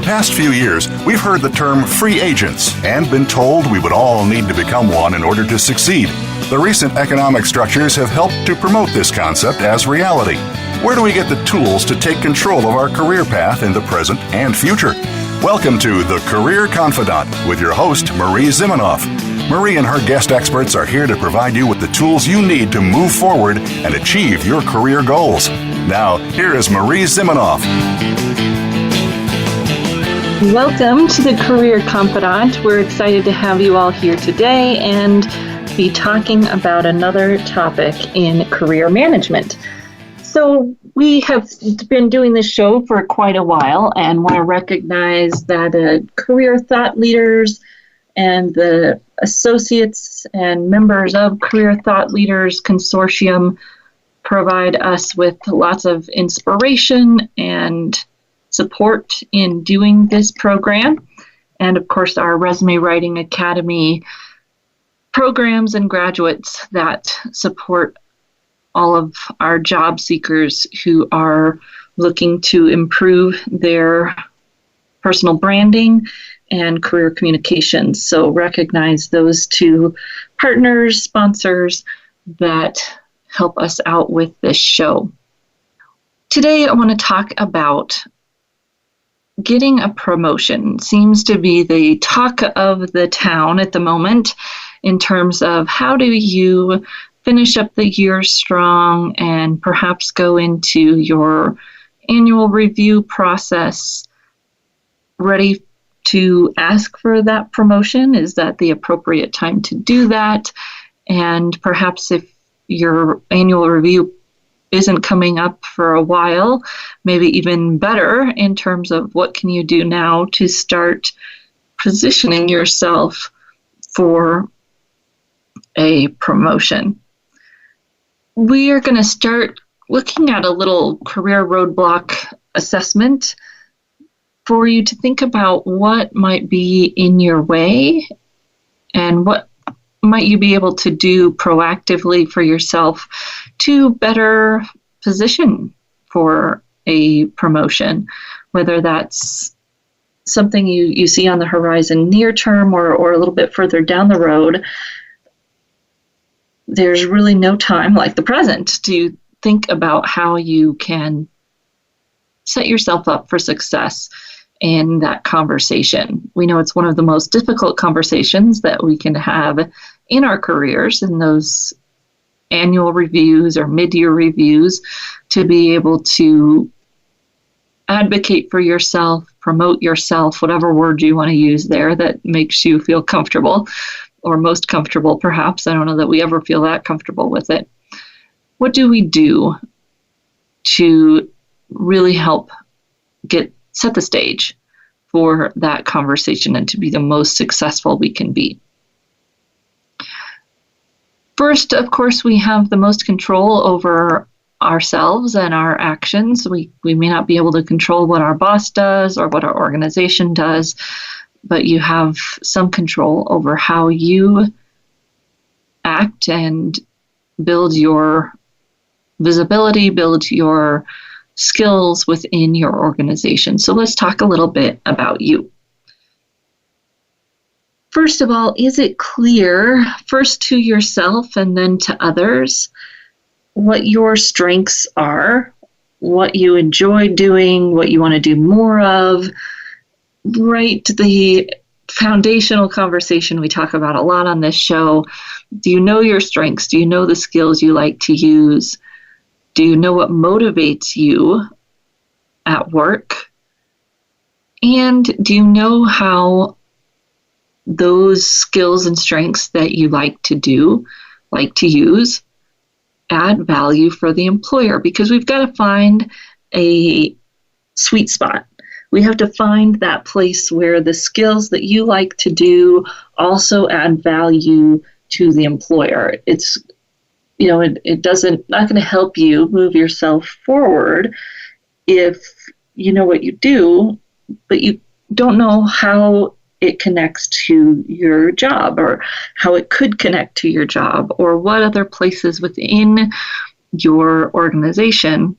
past few years, we've heard the term free agents and been told we would all need to become one in order to succeed. The recent economic structures have helped to promote this concept as reality. Where do we get the tools to take control of our career path in the present and future? Welcome to the Career Confidante with your host, Marie Zimenoff. Marie and her guest experts are here to provide you with the tools you need to move forward and achieve your career goals. Now, here is Marie Zimenoff. Welcome to the Career Confidante. We're excited to have you all here today and be talking about another topic in career management. So we have been doing this show for quite a while and want to recognize that career thought leaders and the associates and members of Career Thought Leaders Consortium provide us with lots of inspiration and support in doing this program. And of course, our Resume Writing Academy programs and graduates that support all of our job seekers who are looking to improve their personal branding and career communications. So recognize those two partners, sponsors that help us out with this show. Today, I want to talk about getting a promotion. Seems to be the talk of the town at the moment in terms of how do you finish up the year strong and perhaps go into your annual review process ready to ask for that promotion. Is that the appropriate time to do that? And perhaps if your annual review isn't coming up for a while, maybe even better in terms of what can you do now to start positioning yourself for a promotion. We are going to start looking at a little career roadblock assessment for you to think about what might be in your way and what might you be able to do proactively for yourself to better position for a promotion, whether that's something you see on the horizon near term or a little bit further down the road. There's really no time like the present to think about how you can set yourself up for success in that conversation. We know it's one of the most difficult conversations that we can have in our careers, in those annual reviews or mid-year reviews, to be able to advocate for yourself, promote yourself, whatever word you want to use there that makes you feel comfortable, or most comfortable perhaps. I don't know that we ever feel that comfortable with it. What do we do to really help set the stage for that conversation and to be the most successful we can be? First, of course, we have the most control over ourselves and our actions. We may not be able to control what our boss does or what our organization does, but you have some control over how you act and build your visibility, build your skills within your organization. So let's talk a little bit about you. First of all, is it clear, first to yourself and then to others, what your strengths are, what you enjoy doing, what you want to do more of? Right, the foundational conversation we talk about a lot on this show. Do you know your strengths? Do you know the skills you like to use? Do you know what motivates you at work? And do you know how those skills and strengths that you like to use, add value for the employer? Because we've got to find a sweet spot. We have to find that place where the skills that you like to do also add value to the employer. It's, it doesn't, not going to help you move yourself forward if you know what you do, but you don't know how it connects to your job or how it could connect to your job or what other places within your organization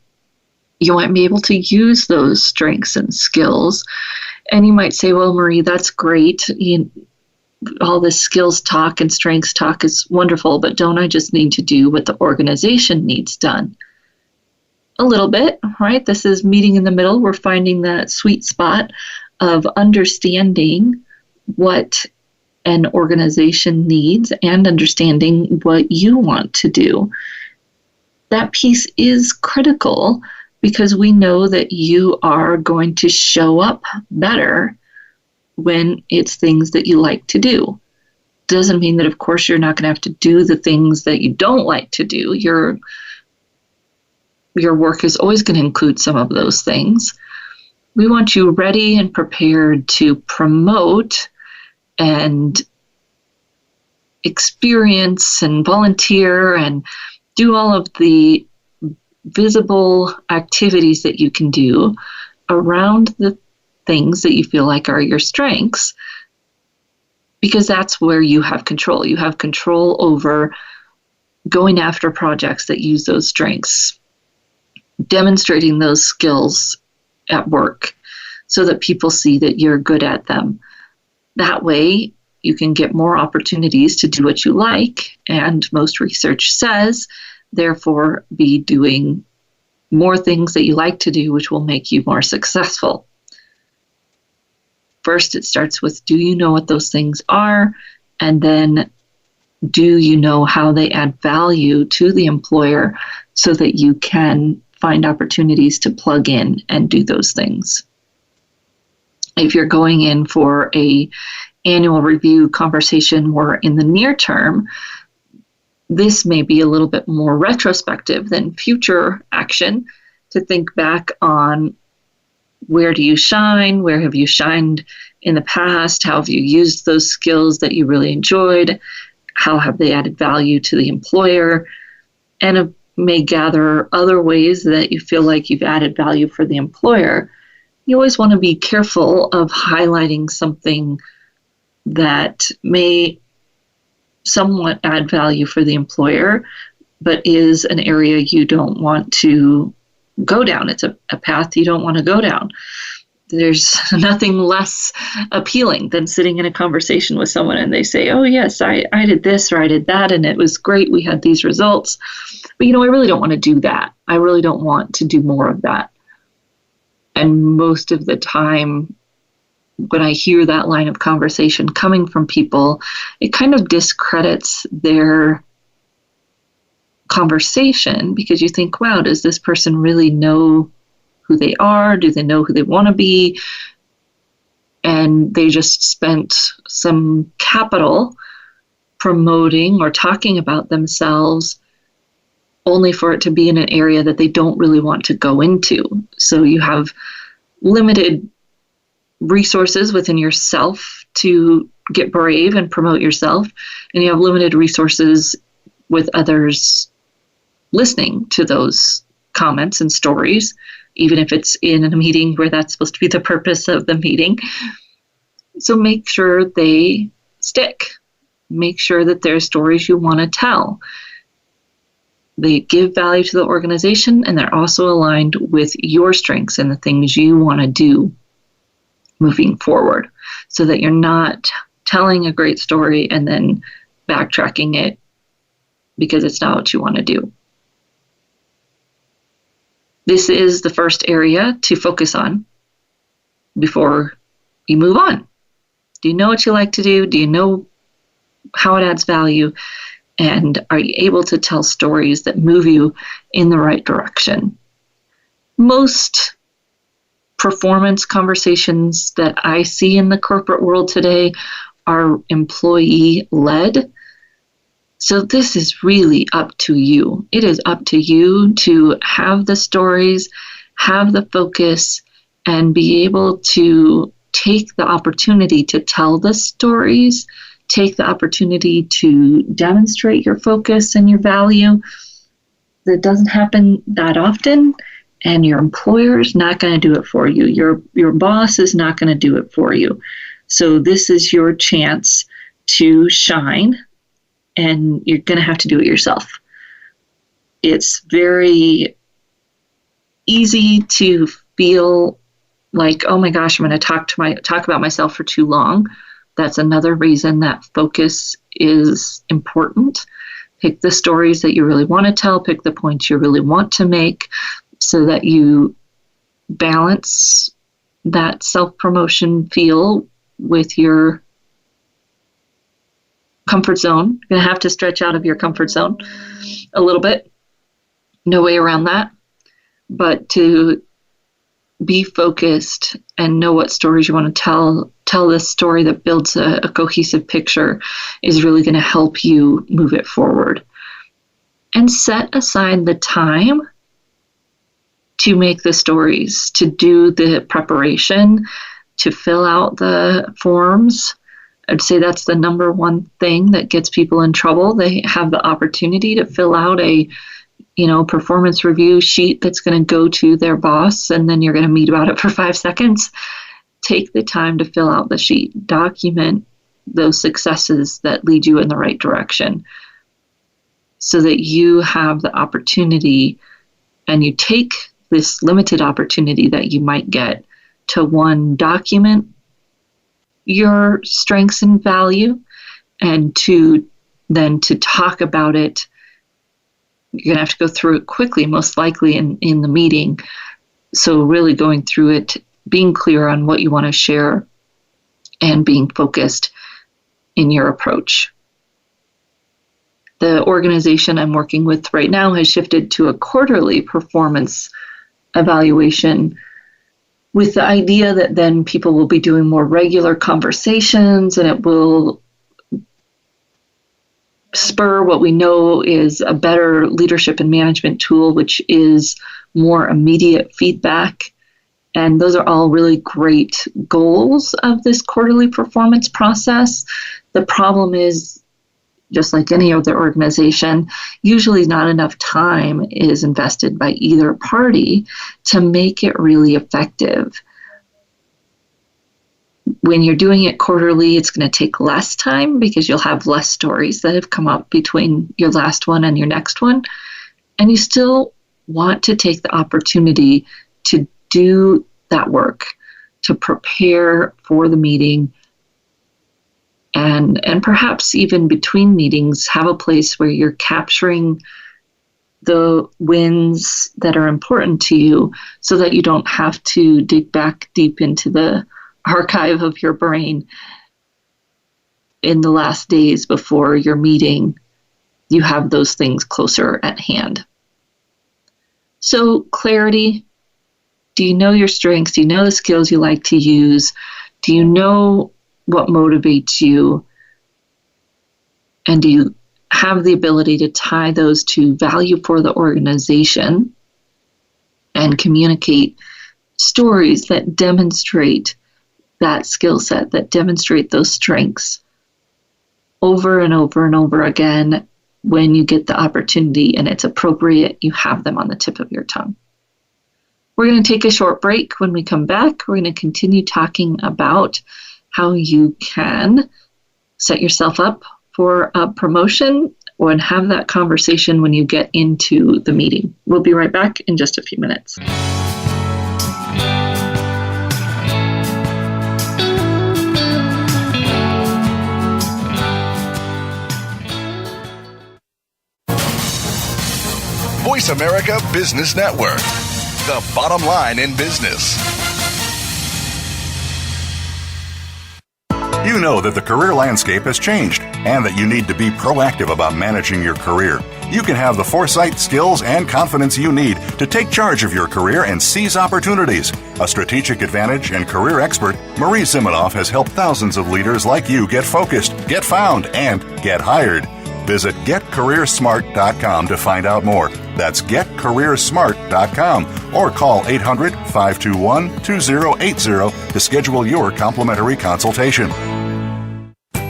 you might be able to use those strengths and skills And you might say, well, Marie, that's great. All this skills talk and strengths talk is wonderful, but don't I just need to do what the organization needs done? A little bit, right? This is meeting in the middle. We're finding that sweet spot of understanding what an organization needs and understanding what you want to do. That piece is critical because we know that you are going to show up better when it's things that you like to do. Doesn't mean that, of course, you're not going to have to do the things that you don't like to do. Your work is always going to include some of those things. We want you ready and prepared to promote and experience and volunteer and do all of the visible activities that you can do around the things that you feel like are your strengths, because that's where you have control. You have control over going after projects that use those strengths, demonstrating those skills at work so that people see that you're good at them. That way, you can get more opportunities to do what you like, and most research says, therefore, be doing more things that you like to do, which will make you more successful. First, it starts with, do you know what those things are? And then, do you know how they add value to the employer so that you can find opportunities to plug in and do those things? If you're going in for a annual review conversation more in the near term, this may be a little bit more retrospective than future action, to think back on where do you shine, where have you shined in the past, how have you used those skills that you really enjoyed, how have they added value to the employer, and may gather other ways that you feel like you've added value for the employer. You always want to be careful of highlighting something that may somewhat add value for the employer, but is an area you don't want to go down. It's a path you don't want to go down. There's nothing less appealing than sitting in a conversation with someone and they say, oh yes, I did this or I did that and it was great, we had these results. But I really don't want to do that. I really don't want to do more of that. And most of the time, when I hear that line of conversation coming from people, it kind of discredits their conversation, because you think, wow, does this person really know who they are? Do they know who they want to be? And they just spent some capital promoting or talking about themselves only for it to be in an area that they don't really want to go into. So you have limited resources within yourself to get brave and promote yourself, and you have limited resources with others listening to those comments and stories, even if it's in a meeting where that's supposed to be the purpose of the meeting. So make sure they stick. Make sure that they're stories you want to tell. They give value to the organization, and they're also aligned with your strengths and the things you want to do moving forward, so that you're not telling a great story and then backtracking it because it's not what you want to do. This is the first area to focus on before you move on. Do you know what you like to do? Do you know how it adds value? And are you able to tell stories that move you in the right direction? Most performance conversations that I see in the corporate world today are employee-led. So this is really up to you. It is up to you to have the stories, have the focus, and be able to take the opportunity to tell the stories, take the opportunity to demonstrate your focus and your value. That doesn't happen that often, and your employer is not going to do it for you. Your boss is not going to do it for you. So this is your chance to shine, and you're going to have to do it yourself. It's very easy to feel like, oh my gosh, I'm going to talk about myself for too long. That's another reason that focus is important. Pick the stories that you really want to tell, pick the points you really want to make so that you balance that self-promotion feel with your comfort zone. You're going to have to stretch out of your comfort zone a little bit. No way around that. But to be focused and know what stories you want to tell this story that builds a cohesive picture is really going to help you move it forward. And set aside the time to make the stories, to do the preparation, to fill out the forms. I'd say that's the number one thing that gets people in trouble. They have the opportunity to fill out a performance review sheet that's going to go to their boss, and then you're going to meet about it for 5 seconds. Take the time to fill out the sheet. Document those successes that lead you in the right direction so that you have the opportunity and you take this limited opportunity that you might get to, one, document your strengths and value, and two, then to talk about it. You're going to have to go through it quickly, most likely in the meeting. So really going through it, being clear on what you want to share, and being focused in your approach. The organization I'm working with right now has shifted to a quarterly performance evaluation with the idea that then people will be doing more regular conversations, and it will spur what we know is a better leadership and management tool, which is more immediate feedback. And those are all really great goals of this quarterly performance process. The problem is, just like any other organization, usually not enough time is invested by either party to make it really effective. When you're doing it quarterly, it's going to take less time because you'll have less stories that have come up between your last one and your next one. And you still want to take the opportunity to do that work, to prepare for the meeting, and perhaps even between meetings, have a place where you're capturing the wins that are important to you so that you don't have to dig back deep into the archive of your brain in the last days before your meeting. You have those things closer at hand. So clarity. Do you know your strengths? Do you know the skills you like to use? Do you know what motivates you? And do you have the ability to tie those to value for the organization and communicate stories that demonstrate that skill set, that demonstrate those strengths over and over and over again? When you get the opportunity and it's appropriate, you have them on the tip of your tongue. We're going to take a short break. When we come back, we're going to continue talking about how you can set yourself up for a promotion and have that conversation when you get into the meeting. We'll be right back in just a few minutes. Voice America Business Network, the bottom line in business. You know that the career landscape has changed and that you need to be proactive about managing your career. You can have the foresight, skills, and confidence you need to take charge of your career and seize opportunities. A strategic advantage and career expert, Marie Zimenoff has helped thousands of leaders like you get focused, get found, and get hired. Visit getcareersmart.com to find out more. That's getcareersmart.com or call 800-521-2080 to schedule your complimentary consultation.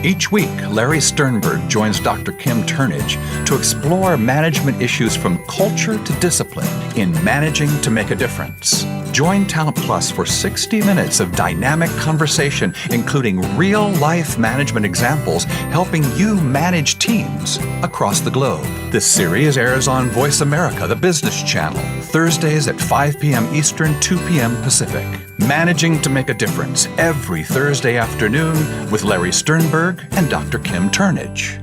Each week, Larry Sternberg joins Dr. Kim Turnage to explore management issues from culture to discipline in managing to make a difference. Join Talent Plus for 60 minutes of dynamic conversation, including real-life management examples helping you manage teams across the globe. This series airs on Voice America, the business channel, Thursdays at 5 p.m. Eastern, 2 p.m. Pacific. Managing to make a difference every Thursday afternoon with Larry Sternberg and Dr. Kim Turnage.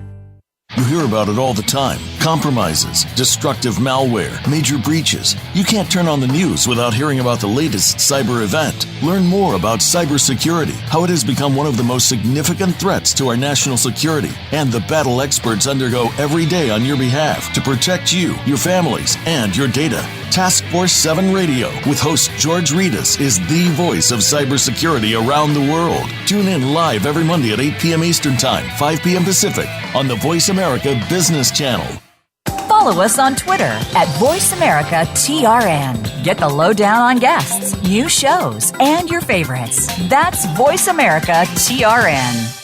You hear about it all the time. Compromises, destructive malware, major breaches. You can't turn on the news without hearing about the latest cyber event. Learn more about cybersecurity, how it has become one of the most significant threats to our national security, and the battle experts undergo every day on your behalf to protect you, your families, and your data. Task Force 7 Radio with host George Reedus is the voice of cybersecurity around the world. Tune in live every Monday at 8 p.m. Eastern Time, 5 p.m. Pacific on the Voice America Business Channel. Follow us on Twitter at VoiceAmericaTRN. Get the lowdown on guests, new shows, and your favorites. That's VoiceAmericaTRN.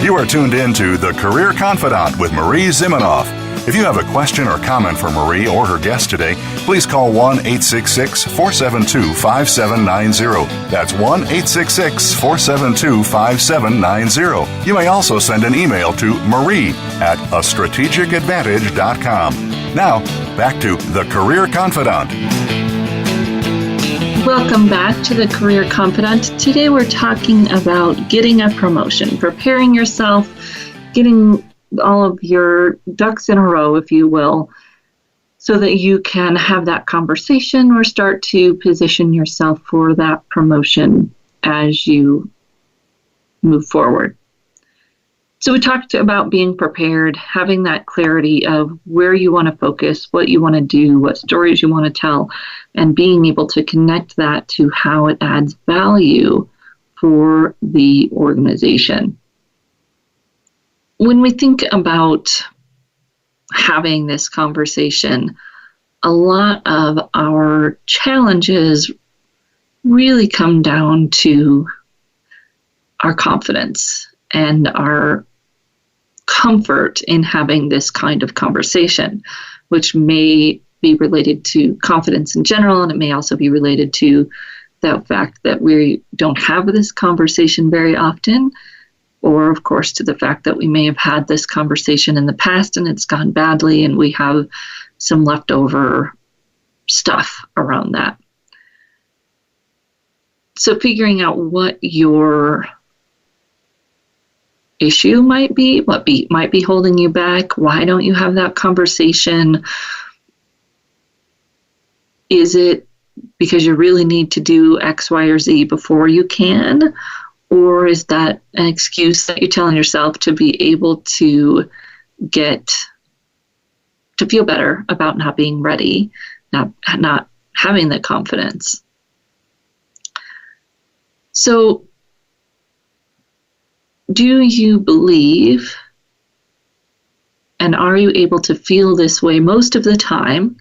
You are tuned in to The Career Confidante with Marie Zimenoff. If you have a question or comment for Marie or her guest today, please call 1-866-472-5790. That's 1-866-472-5790. You may also send an email to marie@astrategicadvantage.com. Now, back to The Career Confidante. Welcome back to the Career Confidante. Today we're talking about getting a promotion, preparing yourself, getting all of your ducks in a row, if you will, so that you can have that conversation or start to position yourself for that promotion as you move forward. So we talked about being prepared, having that clarity of where you want to focus, what you want to do, what stories you want to tell, and being able to connect that to how it adds value for the organization. When we think about having this conversation, a lot of our challenges really come down to our confidence and our comfort in having this kind of conversation, which may be related to confidence in general, and it may also be related to the fact that we don't have this conversation very often, or of course to the fact that we may have had this conversation in the past and it's gone badly and we have some leftover stuff around that. So figuring out what your issue might be, might be holding you back, why don't you have that conversation? Is it because you really need to do X, Y, or Z before you can? Or is that an excuse that you're telling yourself to be able to feel better about not being ready, not having the confidence? So, do you believe, and are you able to feel this way most of the time,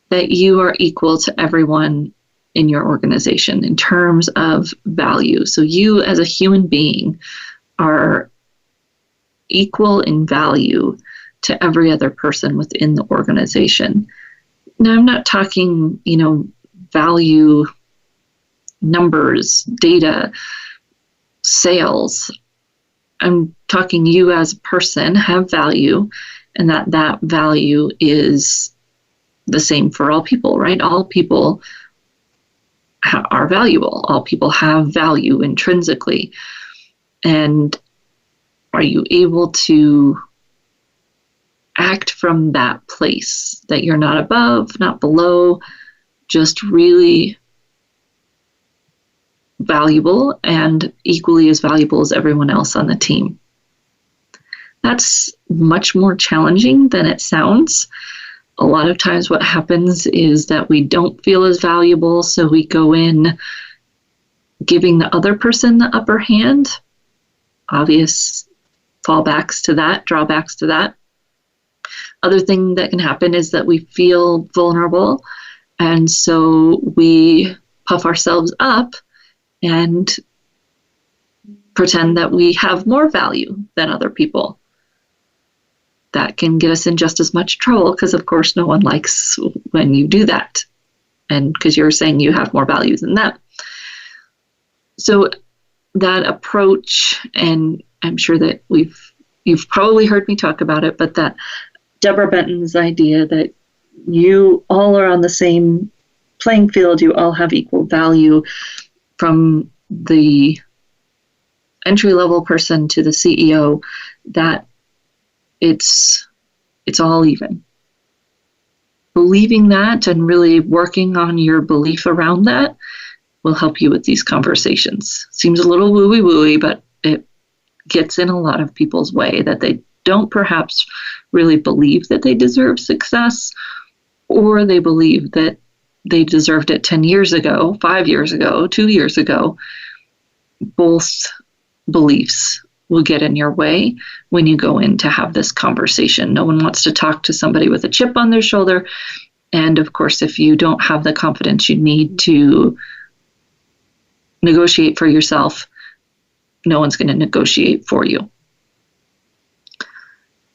that you are equal to everyone in your organization in terms of value? So you as a human being are equal in value to every other person within the organization. Now, I'm not talking, value numbers, data, sales. I'm talking you as a person have value, and that value is the same for all people, right? All people are valuable. All people have value intrinsically. And are you able to act from that place that you're not above, not below, just really valuable and equally as valuable as everyone else on the team? That's much more challenging than it sounds. A lot of times what happens is that we don't feel as valuable, so we go in giving the other person the upper hand. Obvious fallbacks to that, drawbacks to that. Other thing that can happen is that we feel vulnerable, and so we puff ourselves up and pretend that we have more value than other people. that can get us in just as much trouble because, of course, no one likes when you do that. And because you're saying you have more value than that. So that approach, and I'm sure that you've probably heard me talk about it, but that Deborah Benton's idea that you all are on the same playing field, you all have equal value, from the entry-level person to the CEO, that it's all even. Believing that and really working on your belief around that will help you with these conversations. Seems a little wooey-wooey, but it gets in a lot of people's way, that they don't perhaps really believe that they deserve success, or they believe that they deserved it 10 years ago, 5 years ago, 2 years ago. Both beliefs will get in your way when you go in to have this conversation. No one wants to talk to somebody with a chip on their shoulder. And of course, if you don't have the confidence you need to negotiate for yourself, no one's going to negotiate for you.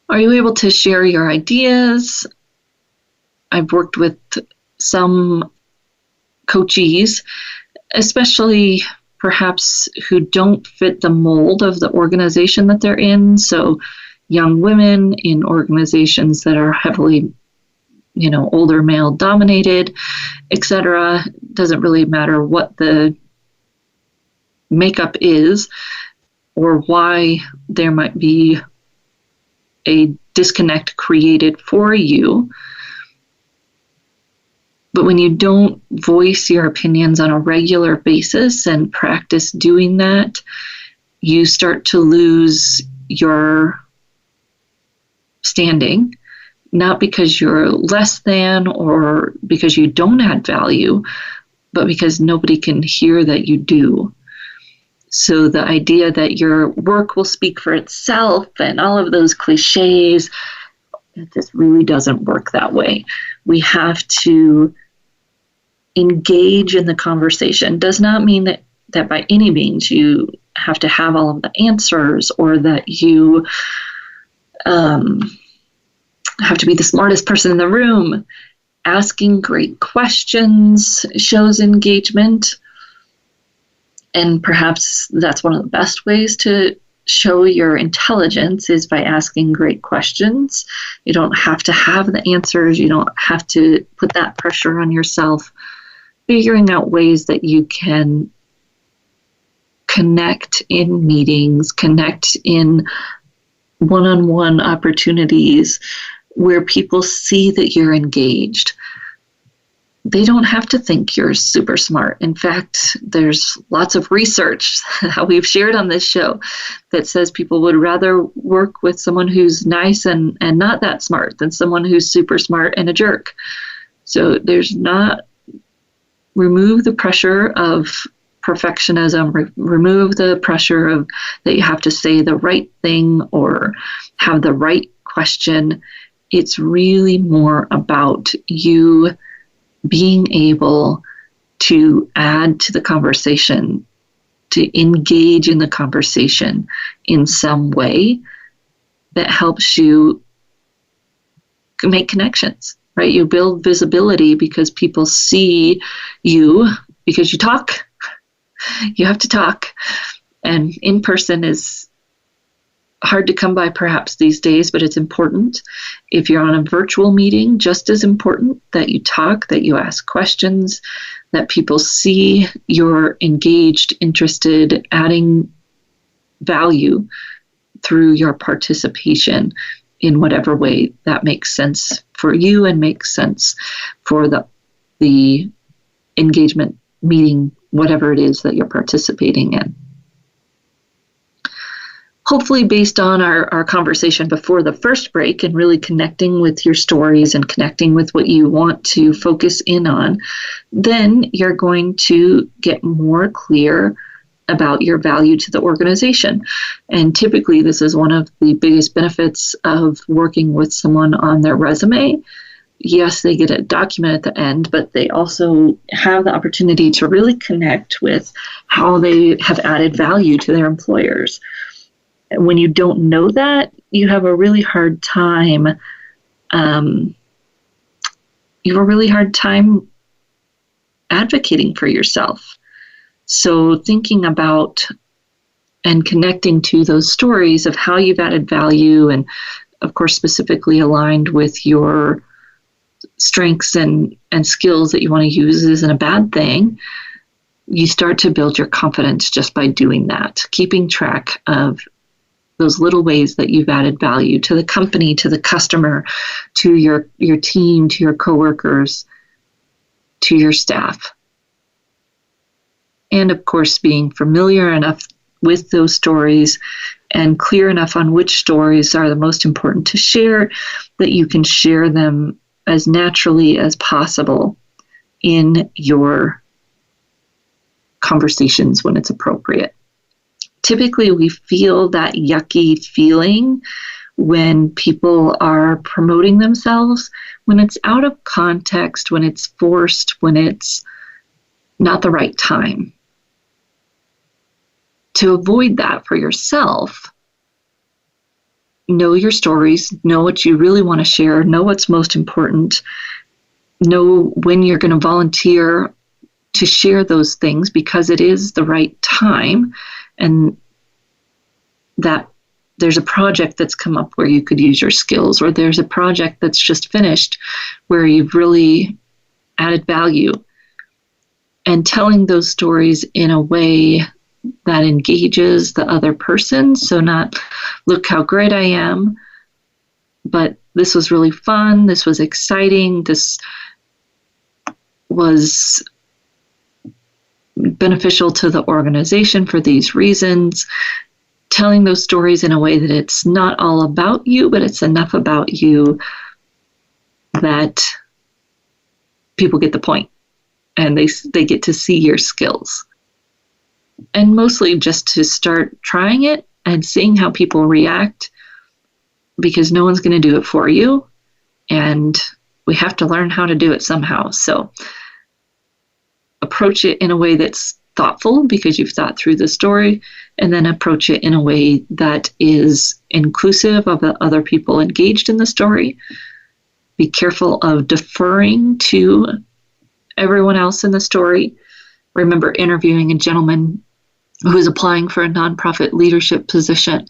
Are you able to share your ideas? I've worked with some coachees, especially perhaps who don't fit the mold of the organization that they're in. So young women in organizations that are heavily, older male dominated, etc. Doesn't really matter what the makeup is or why there might be a disconnect created for you. But when you don't voice your opinions on a regular basis and practice doing that, you start to lose your standing, not because you're less than or because you don't add value, but because nobody can hear that you do. So the idea that your work will speak for itself and all of those cliches, it just really doesn't work that way. We have to engage in the conversation. Does not mean that by any means you have to have all of the answers or that you have to be the smartest person in the room. Asking great questions shows engagement. And perhaps that's one of the best ways to show your intelligence is by asking great questions. You don't have to have the answers. You don't have to put that pressure on yourself. Figuring out ways that you can connect in meetings, connect in one-on-one opportunities where people see that you're engaged. They don't have to think you're super smart. In fact, there's lots of research that we've shared on this show that says people would rather work with someone who's nice and not that smart than someone who's super smart and a jerk. So remove the pressure of perfectionism, remove the pressure of that you have to say the right thing or have the right question. It's really more about you being able to add to the conversation, to engage in the conversation in some way that helps you make connections, right? You build visibility because people see you because you talk. You have to talk. And in person is hard to come by perhaps these days, but it's important. If you're on a virtual meeting, just as important that you talk, that you ask questions, that people see you're engaged, interested, adding value through your participation in whatever way that makes sense for you and makes sense for the engagement meeting, whatever it is that you're participating in. Hopefully, based on our conversation before the first break and really connecting with your stories and connecting with what you want to focus in on, then you're going to get more clear about your value to the organization. And typically, this is one of the biggest benefits of working with someone on their resume. Yes, they get a document at the end, but they also have the opportunity to really connect with how they have added value to their employers. When you don't know that, you have a really hard time. You have a really hard time advocating for yourself. So thinking about and connecting to those stories of how you've added value, and of course specifically aligned with your strengths and skills that you want to use, isn't a bad thing. You start to build your confidence just by doing that, keeping track of those little ways that you've added value to the company, to the customer, to your team, to your coworkers, to your staff. And of course, being familiar enough with those stories and clear enough on which stories are the most important to share, that you can share them as naturally as possible in your conversations when it's appropriate. Typically, we feel that yucky feeling when people are promoting themselves, when it's out of context, when it's forced, when it's not the right time. To avoid that for yourself, know your stories, know what you really want to share, know what's most important, know when you're going to volunteer to share those things because it is the right time, and that there's a project that's come up where you could use your skills, or there's a project that's just finished where you've really added value. And telling those stories in a way that engages the other person. So not, look how great I am, but this was really fun, this was exciting, this was beneficial to the organization for these reasons. Telling those stories in a way that it's not all about you, but it's enough about you that people get the point and they get to see your skills. And mostly just to start trying it and seeing how people react, because no one's going to do it for you, and we have to learn how to do it somehow. So approach it in a way that's thoughtful because you've thought through the story, and then approach it in a way that is inclusive of the other people engaged in the story. Be careful of deferring to everyone else in the story. Remember interviewing a gentleman who was applying for a nonprofit leadership position,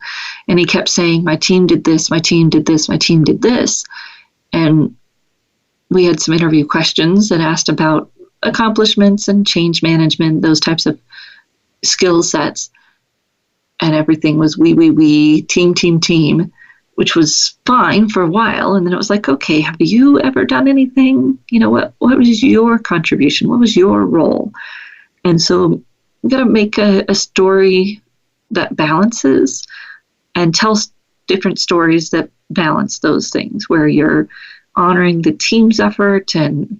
and he kept saying, my team did this, my team did this, my team did this. And we had some interview questions that asked about accomplishments and change management, those types of skill sets. And everything was we, team, which was fine for a while. And then it was like, okay, have you ever done anything? What was your contribution? What was your role? And so we got to make a story that balances and tells different stories that balance those things, where you're honoring the team's effort and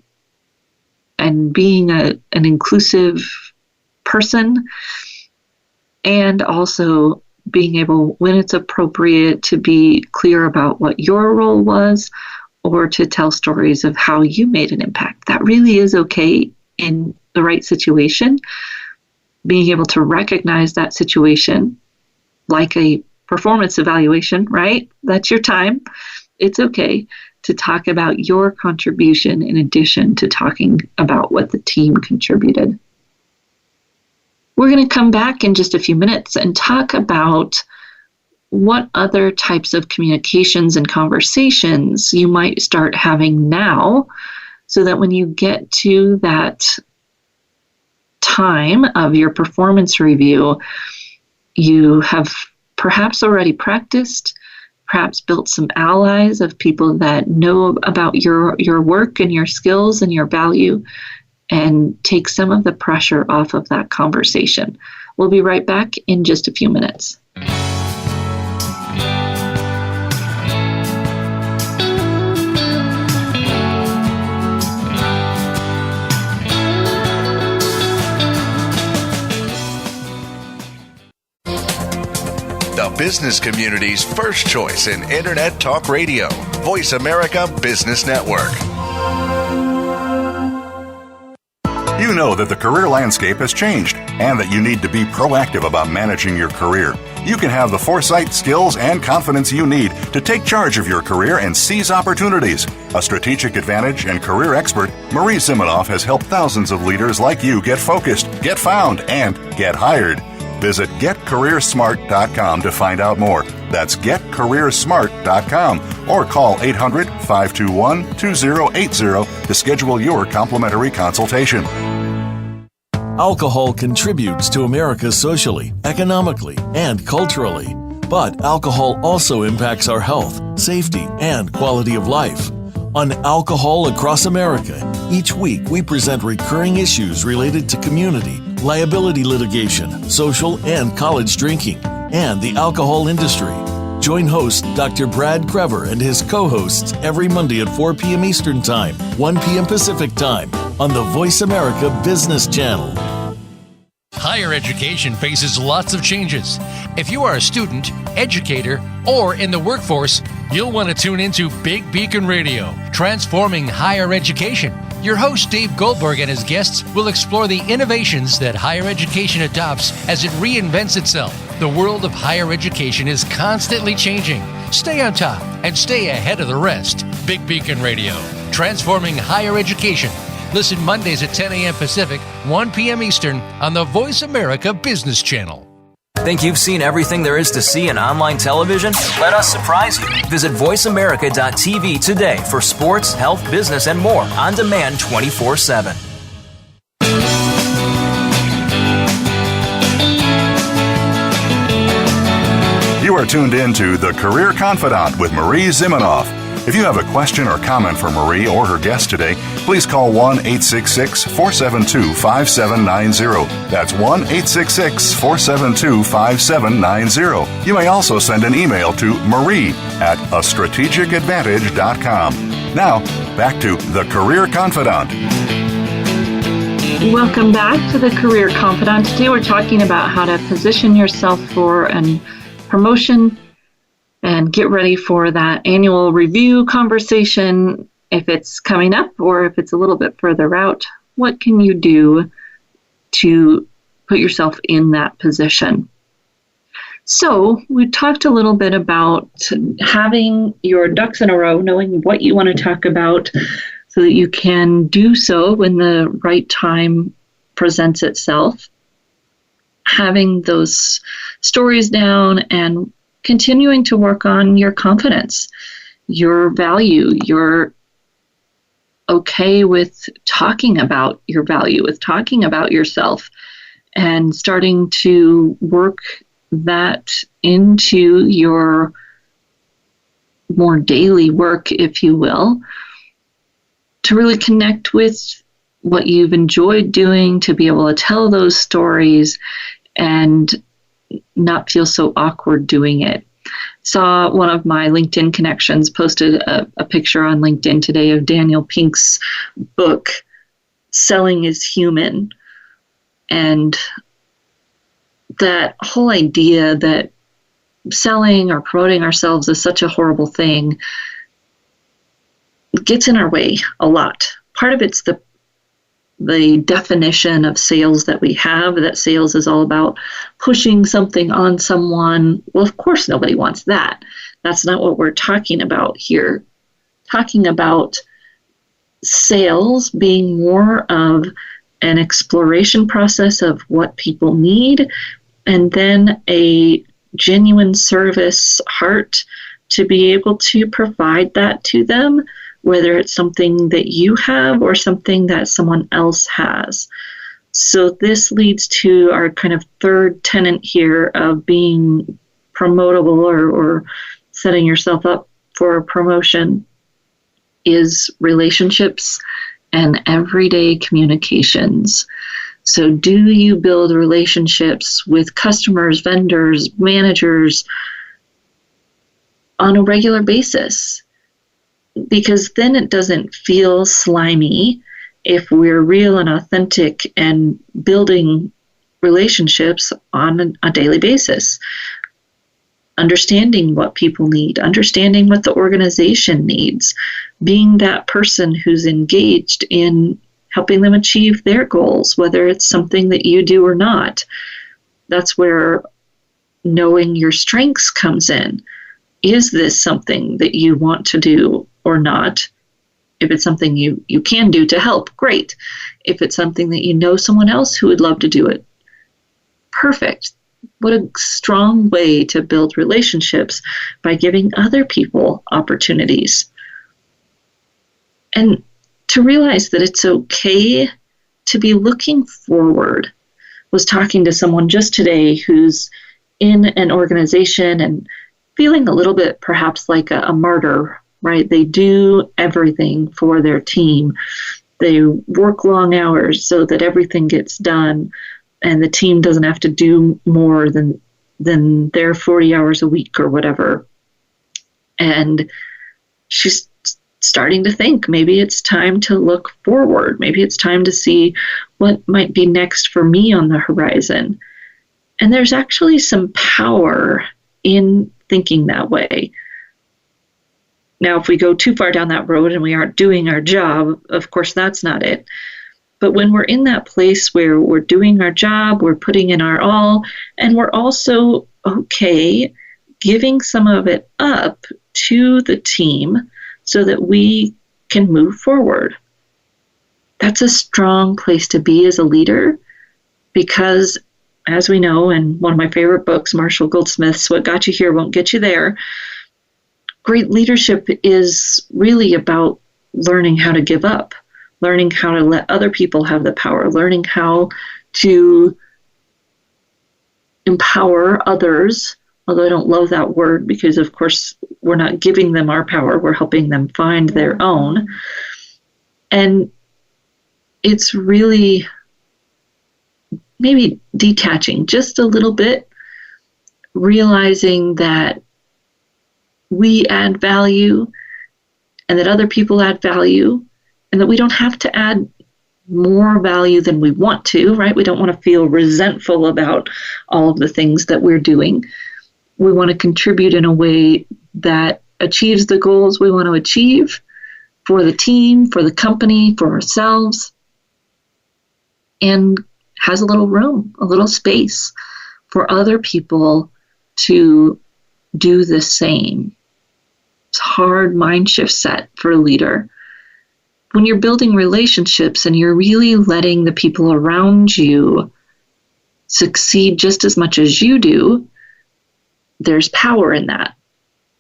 being an inclusive person, and also being able, when it's appropriate, to be clear about what your role was, or to tell stories of how you made an impact. That really is okay in the right situation. Being able to recognize that situation, like a performance evaluation, right? That's your time. It's okay to talk about your contribution in addition to talking about what the team contributed. We're going to come back in just a few minutes and talk about what other types of communications and conversations you might start having now, so that when you get to that time of your performance review, you have perhaps already practiced, perhaps built some allies of people that know about your work and your skills and your value, and take some of the pressure off of that conversation. We'll be right back in just a few minutes. The business community's first choice in Internet Talk Radio. Voice America Business Network. You know that the career landscape has changed and that you need to be proactive about managing your career. You can have the foresight, skills, and confidence you need to take charge of your career and seize opportunities. A strategic advantage and career expert, Marie Zimenoff has helped thousands of leaders like you get focused, get found, and get hired. Visit getcareersmart.com to find out more. That's getcareersmart.com or call 800-521-2080 to schedule your complimentary consultation. Alcohol contributes to America socially, economically, and culturally. But alcohol also impacts our health, safety, and quality of life. On Alcohol Across America, each week we present recurring issues related to community, liability litigation, social and college drinking, and the alcohol industry. Join host Dr. Brad Crever and his co-hosts every Monday at 4 p.m. Eastern Time, 1 p.m. Pacific Time on the Voice America Business Channel. Higher education faces lots of changes. If you are a student, educator, or in the workforce, you'll want to tune into Big Beacon Radio, Transforming Higher Education. Your host, Dave Goldberg, and his guests will explore the innovations that higher education adopts as it reinvents itself. The world of higher education is constantly changing. Stay on top and stay ahead of the rest. Big Beacon Radio, Transforming Higher Education. Listen Mondays at 10 a.m. Pacific, 1 p.m. Eastern on the Voice America Business Channel. Think you've seen everything there is to see in online television? Let us surprise you. Visit voiceamerica.tv today for sports, health, business, and more on demand 24/7. You are tuned in to The Career Confidante with Marie Zimenoff. If you have a question or comment for Marie or her guest today, please call 1-866-472-5790. That's 1-866-472-5790. You may also send an email to marie@astrategicadvantage.com. Now, back to The Career Confidante. Welcome back to the Career Confidante. Today we're talking about how to position yourself for a promotion and get ready for that annual review conversation. If it's coming up or if it's a little bit further out, what can you do to put yourself in that position? So we talked a little bit about having your ducks in a row, knowing what you want to talk about so that you can do so when the right time presents itself. Having those stories down and continuing to work on your confidence, your value. You're okay with talking about your value, with talking about yourself, and starting to work that into your more daily work, if you will, to really connect with what you've enjoyed doing, to be able to tell those stories and not feel so awkward doing it. Saw one of my LinkedIn connections posted a picture on LinkedIn today of Daniel Pink's book, Selling is Human. And that whole idea that selling or promoting ourselves is such a horrible thing gets in our way a lot. Part of it's the definition of sales that we have, that sales is all about pushing something on someone. Well, of course, nobody wants that. That's not what we're talking about here. Talking about sales being more of an exploration process of what people need, and then a genuine service heart to be able to provide that to them, whether it's something that you have or something that someone else has. So this leads to our kind of third tenet here of being promotable or setting yourself up for a promotion is relationships and everyday communications. So do you build relationships with customers, vendors, managers on a regular basis? Because then it doesn't feel slimy if we're real and authentic and building relationships on a daily basis. Understanding what people need, understanding what the organization needs, being that person who's engaged in helping them achieve their goals, whether it's something that you do or not. That's where knowing your strengths comes in. Is this something that you want to do or not? If it's something you can do to help, great. If it's something that you know someone else who would love to do it, perfect. What a strong way to build relationships, by giving other people opportunities. And to realize that it's okay to be looking forward. I was talking to someone just today who's in an organization and feeling a little bit perhaps like a martyr, right? They do everything for their team. They work long hours so that everything gets done and the team doesn't have to do more than their 40 hours a week or whatever. And she's starting to think maybe it's time to look forward. Maybe it's time to see what might be next for me on the horizon. And there's actually some power in thinking that way. Now, if we go too far down that road and we aren't doing our job, of course, that's not it. But when we're in that place where we're doing our job, we're putting in our all, and we're also okay giving some of it up to the team so that we can move forward. That's a strong place to be as a leader, because as we know in one of my favorite books, Marshall Goldsmith's What Got You Here Won't Get You There, great leadership is really about learning how to give up, learning how to let other people have the power, learning how to empower others, although I don't love that word because, of course, we're not giving them our power, we're helping them find their own. And it's really maybe detaching just a little bit, realizing that we add value and that other people add value, and that we don't have to add more value than we want to, right? We don't want to feel resentful about all of the things that we're doing. We want to contribute in a way that achieves the goals we want to achieve for the team, for the company, for ourselves, and has a little room, a little space for other people to do the same. It's a hard mind shift set for a leader. When you're building relationships and you're really letting the people around you succeed just as much as you do, there's power in that.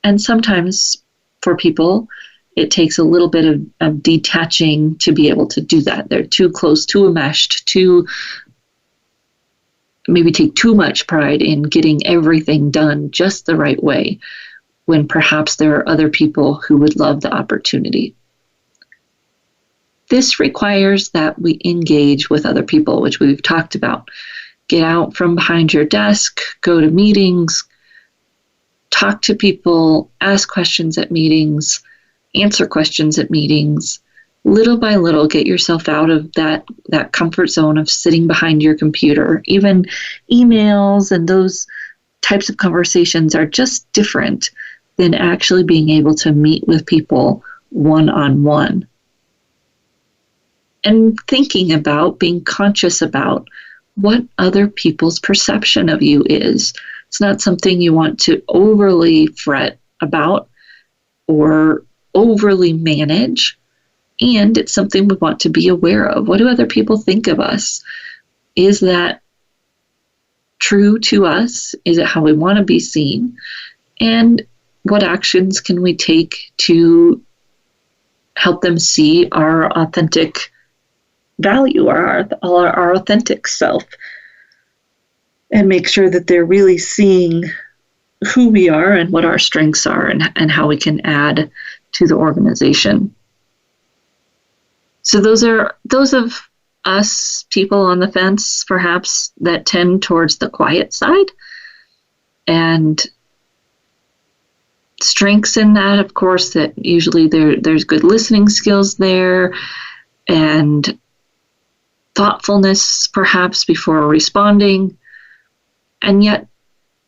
And sometimes for people, it takes a little bit of detaching to be able to do that. They're too close, too enmeshed, maybe take too much pride in getting everything done just the right way, when perhaps there are other people who would love the opportunity. This requires that we engage with other people, which we've talked about. Get out from behind your desk, go to meetings, talk to people, ask questions at meetings, answer questions at meetings. Little by little, get yourself out of that comfort zone of sitting behind your computer. Even emails and those types of conversations are just different than actually being able to meet with people one-on-one. And thinking about, being conscious about what other people's perception of you is. It's not something you want to overly fret about or overly manage. And it's something we want to be aware of. What do other people think of us? Is that true to us? Is it how we want to be seen? And what actions can we take to help them see our authentic value, our authentic self, and make sure that they're really seeing who we are and what our strengths are and how we can add to the organization. So those of us people on the fence, perhaps, that tend towards the quiet side. And strengths in that, of course, that usually there's good listening skills there and thoughtfulness, perhaps, before responding. And yet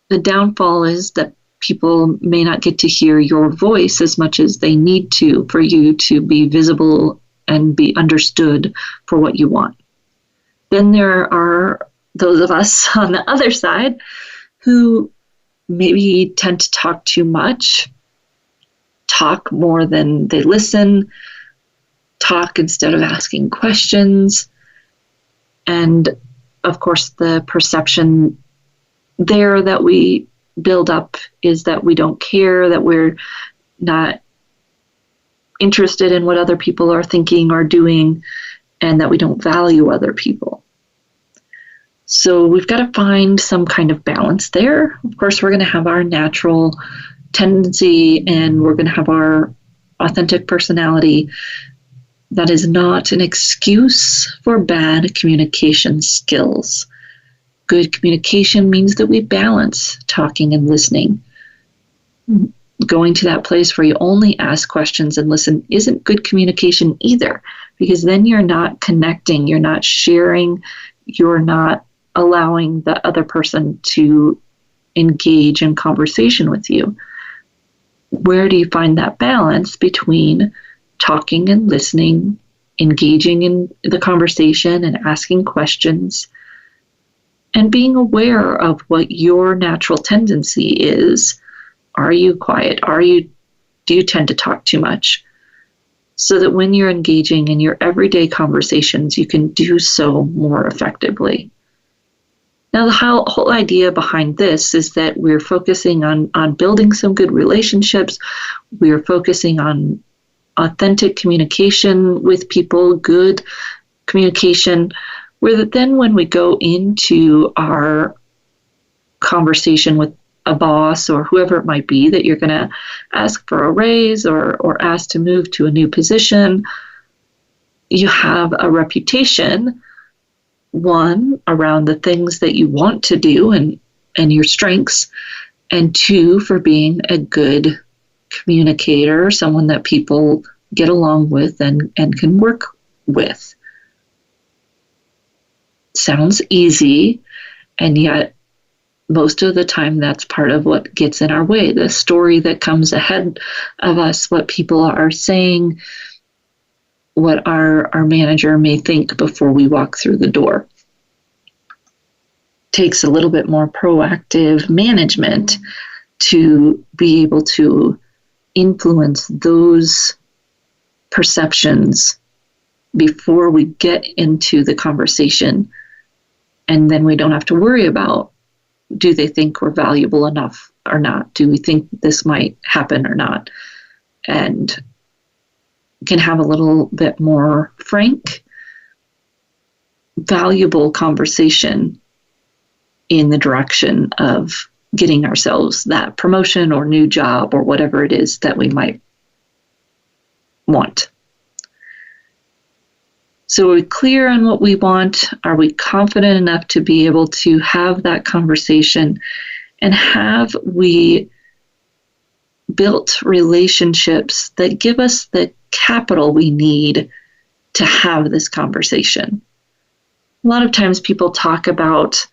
the downfall is that people may not get to hear your voice as much as they need to for you to be visible and be understood for what you want. Then there are those of us on the other side who maybe tend to talk too much, talk more than they listen, talk instead of asking questions. And of course, the perception there that we build up is that we don't care, that we're not interested in what other people are thinking or doing, and that we don't value other people. So we've got to find some kind of balance there. Of course, we're going to have our natural tendency and we're going to have our authentic personality. That is not an excuse for bad communication skills. Good communication means that we balance talking and listening. Going to that place where you only ask questions and listen isn't good communication either, because then you're not connecting, you're not sharing, you're not allowing the other person to engage in conversation with you. Where do you find that balance between talking and listening, engaging in the conversation and asking questions, and being aware of what your natural tendency is? Are you quiet? Do you tend to talk too much? So that when you're engaging in your everyday conversations, you can do so more effectively. Now, the whole idea behind this is that we're focusing on building some good relationships. We're focusing on authentic communication with people, good communication, where that then when we go into our conversation with a boss or whoever it might be, that you're going to ask for a raise or ask to move to a new position, you have a reputation, one, around the things that you want to do and your strengths, and two, for being a good communicator, someone that people get along with and can work with. Sounds easy, and yet most of the time that's part of what gets in our way. The story that comes ahead of us, what people are saying, what our manager may think before we walk through the door. Takes a little bit more proactive management to be able to influence those perceptions before we get into the conversation. And then we don't have to worry about, do they think we're valuable enough or not? Do we think this might happen or not? And can have a little bit more frank, valuable conversation in the direction of getting ourselves that promotion or new job or whatever it is that we might want. So are we clear on what we want? Are we confident enough to be able to have that conversation? And have we built relationships that give us the capital we need to have this conversation? A lot of times people talk about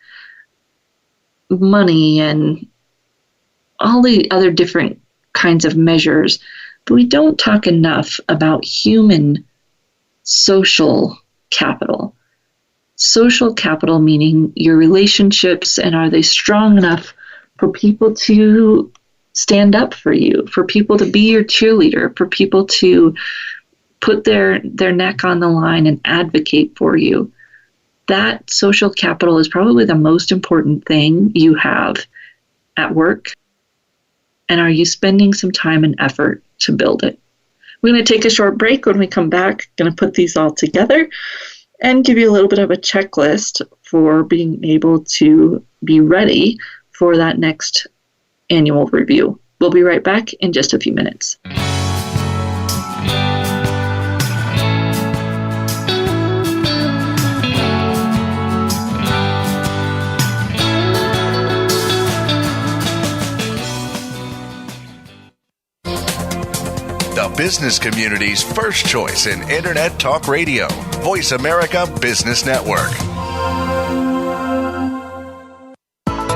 money and all the other different kinds of measures, but we don't talk enough about human social capital. Social capital meaning your relationships, and are they strong enough for people to stand up for you, for people to be your cheerleader, for people to put their neck on the line and advocate for you? That social capital is probably the most important thing you have at work. And are you spending some time and effort to build it? We're going to take a short break. When we come back, going to put these all together and give you a little bit of a checklist for being able to be ready for that next annual review. We'll be right back in just a few minutes. The business community's first choice in Internet Talk Radio. Voice America Business Network.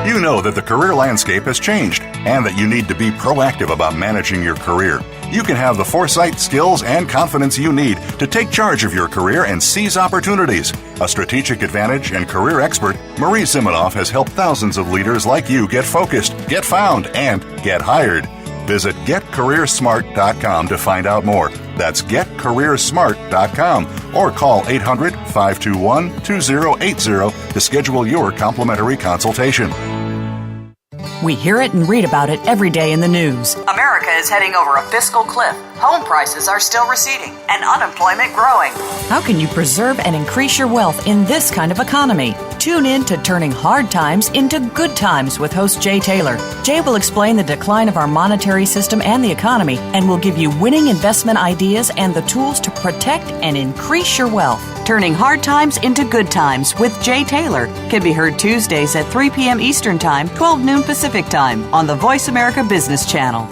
You know that the career landscape has changed and that you need to be proactive about managing your career. You can have the foresight, skills, and confidence you need to take charge of your career and seize opportunities. A strategic advantage and career expert, Marie Zimenoff has helped thousands of leaders like you get focused, get found, and get hired. Visit getcareersmart.com to find out more. That's getcareersmart.com or call 800-521-2080 to schedule your complimentary consultation. We hear it and read about it every day in the news. America is heading over a fiscal cliff. Home prices are still receding and unemployment growing. How can you preserve and increase your wealth in this kind of economy? Tune in to Turning Hard Times into Good Times with host Jay Taylor. Jay will explain the decline of our monetary system and the economy and will give you winning investment ideas and the tools to protect and increase your wealth. Turning Hard Times into Good Times with Jay Taylor can be heard Tuesdays at 3 p.m. Eastern Time, 12 noon Pacific Time on the Voice America Business Channel.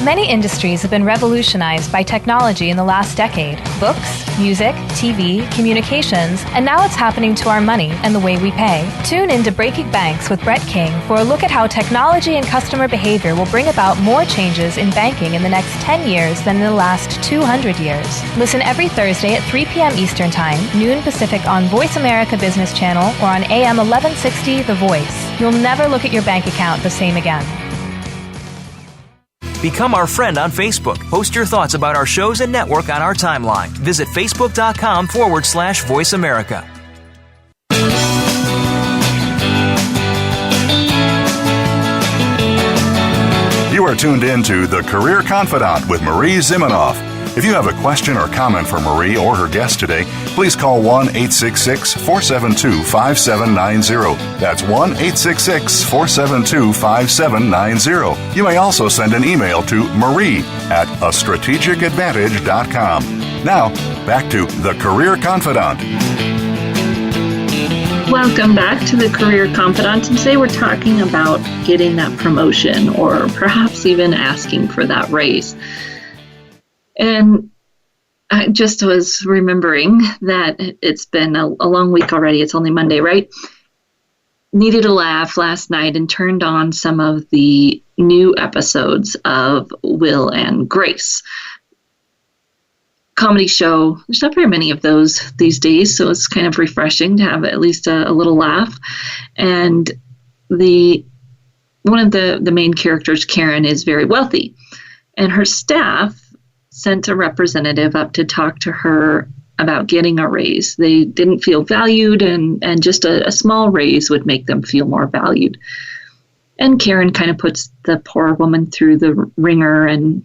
Many industries have been revolutionized by technology in the last decade. Books, music, TV, communications, and now it's happening to our money and the way we pay. Tune in to Breaking Banks with Brett King for a look at how technology and customer behavior will bring about more changes in banking in the next 10 years than in the last 200 years. Listen every Thursday at 3 p.m. Eastern Time, noon Pacific on Voice America Business Channel or on AM 1160 The Voice. You'll never look at your bank account the same again. Become our friend on Facebook. Post your thoughts about our shows and network on our timeline. Visit facebook.com/Voice America. You are tuned in to The Career Confidante with Marie Zimenoff. If you have a question or comment for Marie or her guest today, please call 1-866-472-5790. That's 1-866-472-5790. You may also send an email to marie@astrategicadvantage.com. Now, back to The Career Confidante. Welcome back to The Career Confidante. And today we're talking about getting that promotion or perhaps even asking for that raise. And I just was remembering that it's been a long week already. It's only Monday, right? Needed a laugh last night and turned on some of the new episodes of Will and Grace. Comedy show. There's not very many of those these days, so it's kind of refreshing to have at least a little laugh. And one of the main characters, Karen, is very wealthy. And her staff sent a representative up to talk to her about getting a raise. They didn't feel valued, and just a small raise would make them feel more valued. And Karen kind of puts the poor woman through the ringer and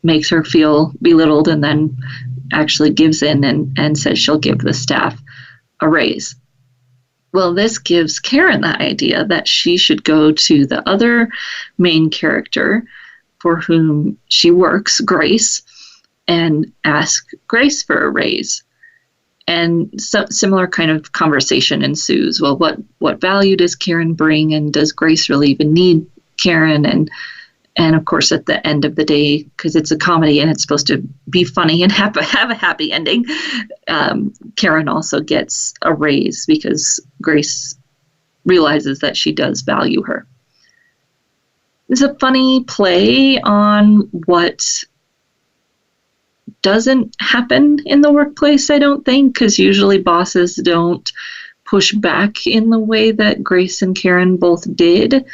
makes her feel belittled, and then actually gives in and says she'll give the staff a raise. Well, this gives Karen the idea that she should go to the other main character for whom she works, Grace, and ask Grace for a raise. And similar kind of conversation ensues. Well, what value does Karen bring, and does Grace really even need Karen? And of course, at the end of the day, because it's a comedy and it's supposed to be funny and have a happy ending, Karen also gets a raise because Grace realizes that she does value her. It's a funny play on what doesn't happen in the workplace, I don't think, because usually bosses don't push back in the way that Grace and Karen both did.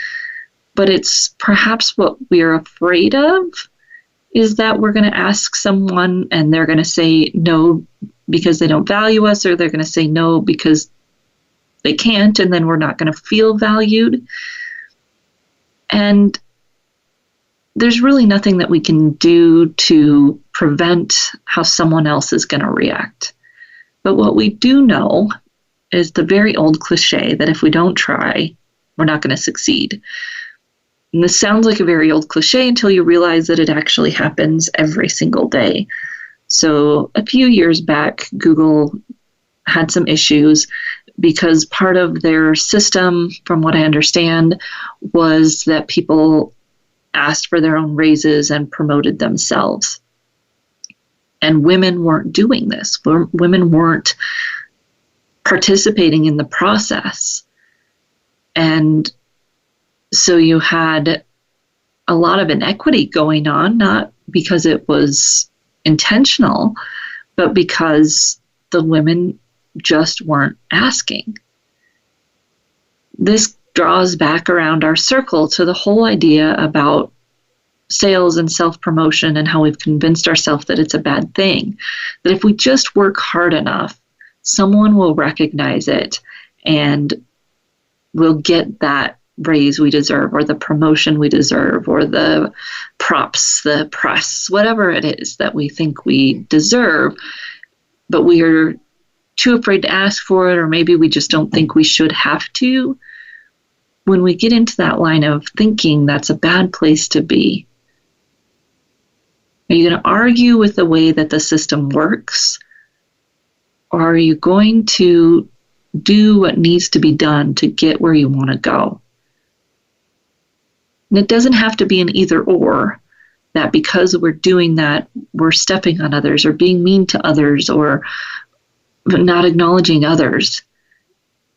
But it's perhaps what we're afraid of, is that we're going to ask someone and they're going to say no because they don't value us, or they're going to say no because they can't, and then we're not going to feel valued. And there's really nothing that we can do to prevent how someone else is going to react. But what we do know is the very old cliche that if we don't try, we're not going to succeed. And this sounds like a very old cliche until you realize that it actually happens every single day. So a few years back, Google had some issues because part of their system, from what I understand, was that people asked for their own raises and promoted themselves. And women weren't doing this. Women weren't participating in the process. And so you had a lot of inequity going on, not because it was intentional, but because the women just weren't asking. This draws back around our circle to the whole idea about sales and self-promotion and how we've convinced ourselves that it's a bad thing. That if we just work hard enough, someone will recognize it and we'll get that raise we deserve, or the promotion we deserve, or the props, the press, whatever it is that we think we deserve, but we are too afraid to ask for it, or maybe we just don't think we should have to. When we get into that line of thinking, that's a bad place to be. Are you going to argue with the way that the system works? Or are you going to do what needs to be done to get where you want to go? And it doesn't have to be an either or, that because we're doing that, we're stepping on others or being mean to others or not acknowledging others.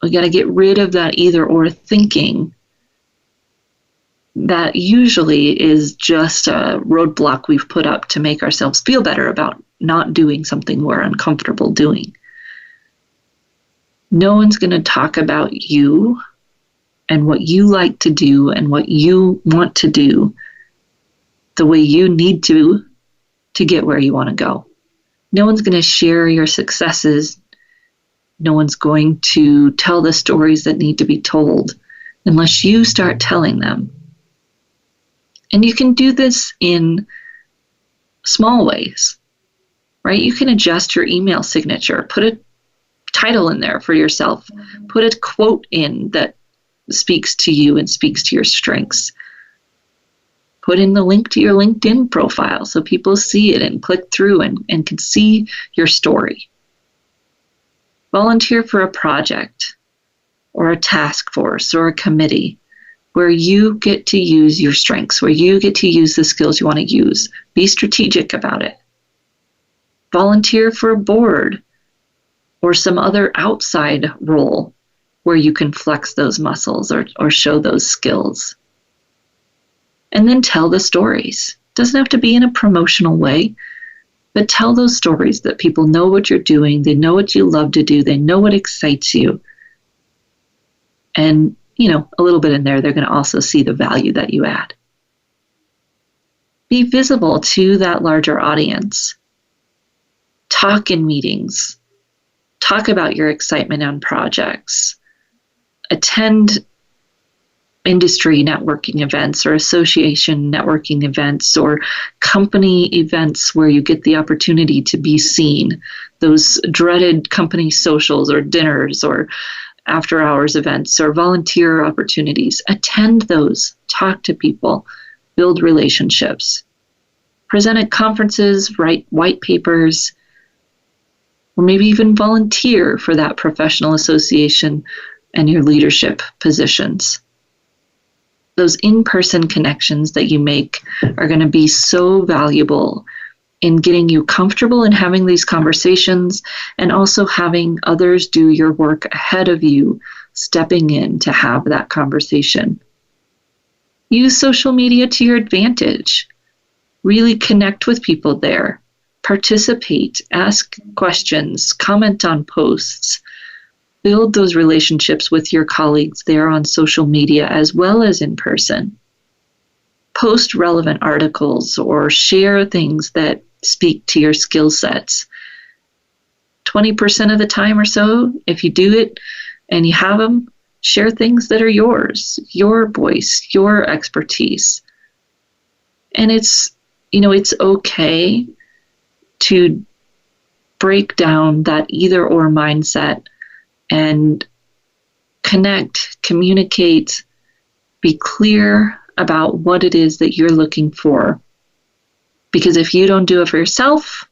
We got to get rid of that either or thinking. That usually is just a roadblock we've put up to make ourselves feel better about not doing something we're uncomfortable doing. No one's going to talk about you and what you like to do and what you want to do the way you need to get where you want to go. No one's going to share your successes. No one's going to tell the stories that need to be told unless you start telling them. And you can do this in small ways, right? You can adjust your email signature, put a title in there for yourself, put a quote in that speaks to you and speaks to your strengths. Put in the link to your LinkedIn profile so people see it and click through and can see your story. Volunteer for a project or a task force or a committee where you get to use your strengths, where you get to use the skills you want to use. Be strategic about it. Volunteer for a board or some other outside role where you can flex those muscles or show those skills. And then tell the stories. Doesn't have to be in a promotional way, but tell those stories that people know what you're doing, they know what you love to do, they know what excites you. And, a little bit in there, they're going to also see the value that you add. Be visible to that larger audience. Talk in meetings. Talk about your excitement on projects. Attend industry networking events or association networking events or company events where you get the opportunity to be seen. Those dreaded company socials or dinners or after hours events or volunteer opportunities. Attend those. Talk to people. Build relationships. Present at conferences, write white papers, or maybe even volunteer for that professional association and your leadership positions. Those in-person connections that you make are going to be so valuable in getting you comfortable in having these conversations and also having others do your work ahead of you, stepping in to have that conversation. Use social media to your advantage. Really connect with people there. Participate, ask questions, comment on posts. Build those relationships with your colleagues there on social media as well as in person. Post relevant articles or share things that speak to your skill sets. 20% of the time or so, if you do it and you have them, share things that are yours, your voice, your expertise. And it's okay to break down that either or mindset and connect, communicate, be clear about what it is that you're looking for. Because if you don't do it for yourself,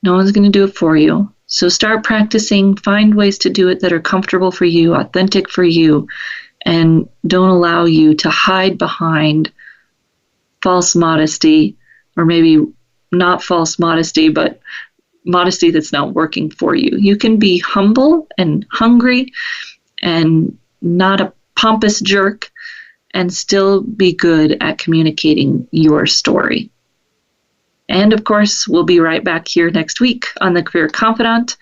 no one's going to do it for you. So start practicing, find ways to do it that are comfortable for you, authentic for you, and don't allow you to hide behind false modesty, or maybe not false modesty, but modesty that's not working for you. You can be humble and hungry and not a pompous jerk and still be good at communicating your story. And of course, we'll be right back here next week on the Career Confidante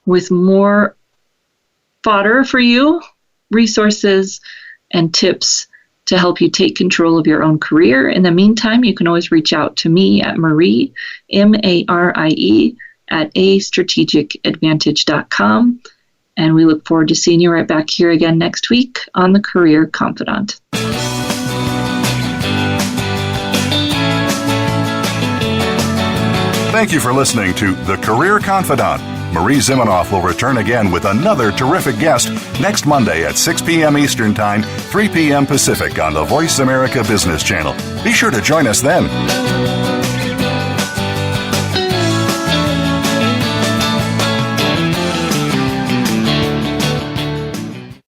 with more fodder for you, resources and tips to help you take control of your own career. In the meantime, you can always reach out to me at Marie, Marie, at astrategicadvantage.com. And we look forward to seeing you right back here again next week on the Career Confidante. Thank you for listening to The Career Confidante. Marie Zimenoff will return again with another terrific guest next Monday at 6 p.m. Eastern Time, 3 p.m. Pacific on the Voice America Business Channel. Be sure to join us then.